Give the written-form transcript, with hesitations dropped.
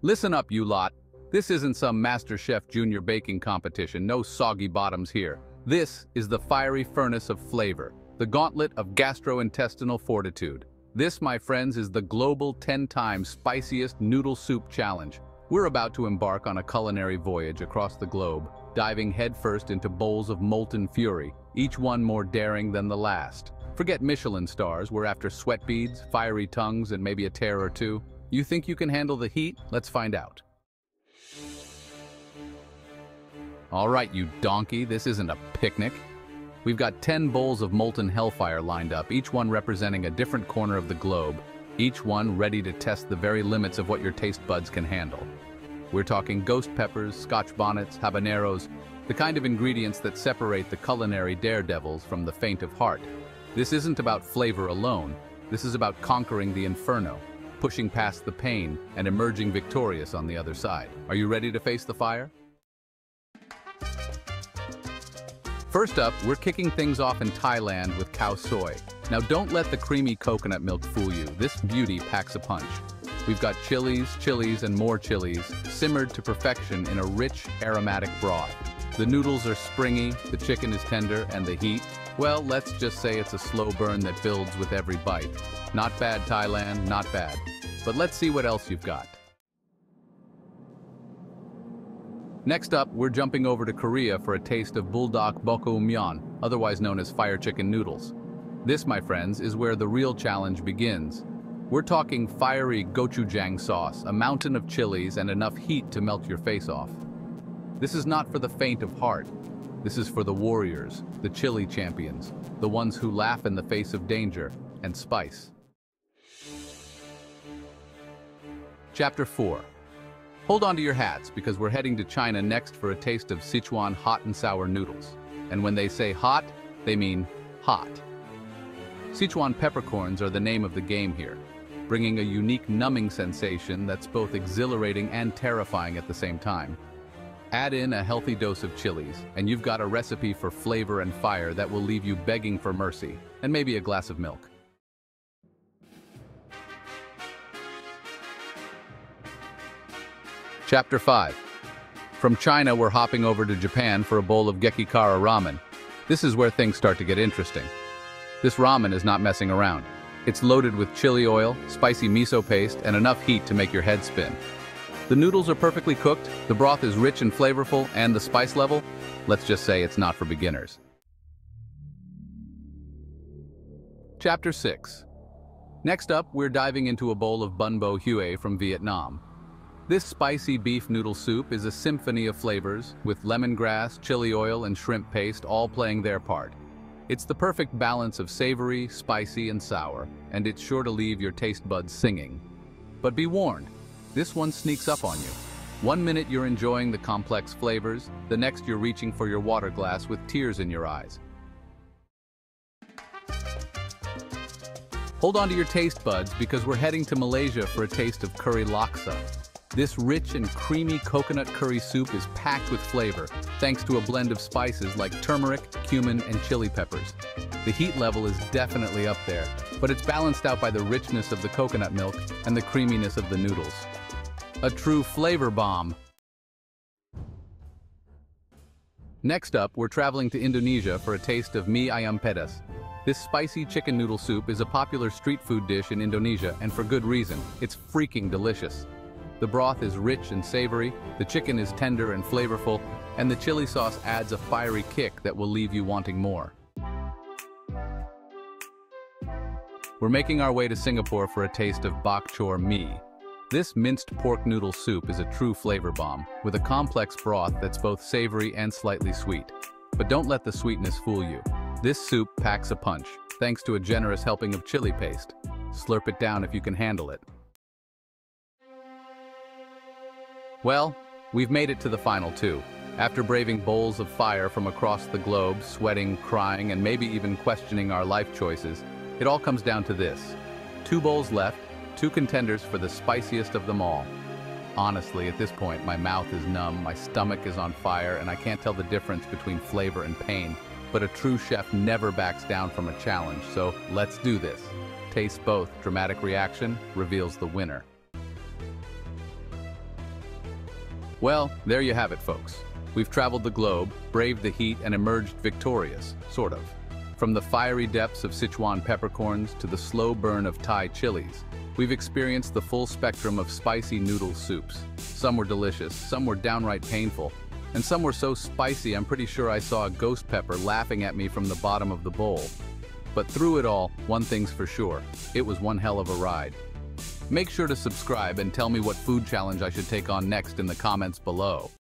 Listen up, you lot. This isn't some MasterChef Junior baking competition, no soggy bottoms here. This is the fiery furnace of flavor, the gauntlet of gastrointestinal fortitude. This, my friends, is the global 10-time spiciest noodle soup challenge. We're about to embark on a culinary voyage across the globe, diving headfirst into bowls of molten fury, each one more daring than the last. Forget Michelin stars, we're after sweat beads, fiery tongues, and maybe a tear or two. You think you can handle the heat? Let's find out. All right, you donkey, this isn't a picnic. We've got 10 bowls of molten hellfire lined up, each one representing a different corner of the globe, each one ready to test the very limits of what your taste buds can handle. We're talking ghost peppers, scotch bonnets, habaneros, the kind of ingredients that separate the culinary daredevils from the faint of heart. This isn't about flavor alone, this is about conquering the inferno, pushing past the pain, and emerging victorious on the other side. Are you ready to face the fire? First up, we're kicking things off in Thailand with Khao Soi. Now don't let the creamy coconut milk fool you, this beauty packs a punch. We've got chilies, and more chilies, simmered to perfection in a rich, aromatic broth. The noodles are springy, the chicken is tender, and the heat, well, let's just say it's a slow burn that builds with every bite. Not bad, Thailand, not bad. But let's see what else you've got. Next up, we're jumping over to Korea for a taste of Buldak Bokkeummyeon, otherwise known as fire chicken noodles. This, my friends, is where the real challenge begins. We're talking fiery gochujang sauce, a mountain of chilies, and enough heat to melt your face off. This is not for the faint of heart. This is for the warriors, the chili champions, the ones who laugh in the face of danger and spice. Chapter 4. Hold on to your hats because we're heading to China next for a taste of Sichuan hot and sour noodles. And when they say hot, they mean hot. Sichuan peppercorns are the name of the game here, bringing a unique numbing sensation that's both exhilarating and terrifying at the same time. Add in a healthy dose of chilies, and you've got a recipe for flavor and fire that will leave you begging for mercy, and maybe a glass of milk. Chapter 5. From China, we're hopping over to Japan for a bowl of Gekikara ramen. This is where things start to get interesting. This ramen is not messing around. It's loaded with chili oil, spicy miso paste, and enough heat to make your head spin. The noodles are perfectly cooked, the broth is rich and flavorful, and the spice level, let's just say it's not for beginners. Chapter 6. Next up, we're diving into a bowl of Bún Bò Huế from Vietnam. This spicy beef noodle soup is a symphony of flavors, with lemongrass, chili oil, and shrimp paste all playing their part. It's the perfect balance of savory, spicy, and sour, and it's sure to leave your taste buds singing. But be warned, this one sneaks up on you. One minute you're enjoying the complex flavors, the next you're reaching for your water glass with tears in your eyes. Hold on to your taste buds because we're heading to Malaysia for a taste of curry laksa. This rich and creamy coconut curry soup is packed with flavor, thanks to a blend of spices like turmeric, cumin, and chili peppers. The heat level is definitely up there, but it's balanced out by the richness of the coconut milk and the creaminess of the noodles. A true flavor bomb. Next up, we're traveling to Indonesia for a taste of mie ayam pedas. This spicy chicken noodle soup is a popular street food dish in Indonesia, and for good reason. It's freaking delicious. The broth is rich and savory, the chicken is tender and flavorful, and the chili sauce adds a fiery kick that will leave you wanting more. We're making our way to Singapore for a taste of Bak Chor Mee. This minced pork noodle soup is a true flavor bomb, with a complex broth that's both savory and slightly sweet. But don't let the sweetness fool you. This soup packs a punch, thanks to a generous helping of chili paste. Slurp it down if you can handle it. Well, we've made it to the final two. After braving bowls of fire from across the globe, sweating, crying, and maybe even questioning our life choices, it all comes down to this. 2 bowls left, 2 contenders for the spiciest of them all. Honestly, at this point, my mouth is numb, my stomach is on fire, and I can't tell the difference between flavor and pain. But a true chef never backs down from a challenge, so let's do this. Taste both. Dramatic reaction reveals the winner. Well, there you have it, folks. We've traveled the globe, braved the heat, and emerged victorious, sort of. From the fiery depths of Sichuan peppercorns to the slow burn of Thai chilies, we've experienced the full spectrum of spicy noodle soups. Some were delicious, some were downright painful, and some were so spicy I'm pretty sure I saw a ghost pepper laughing at me from the bottom of the bowl. But through it all, one thing's for sure, it was one hell of a ride. Make sure to subscribe and tell me what food challenge I should take on next in the comments below.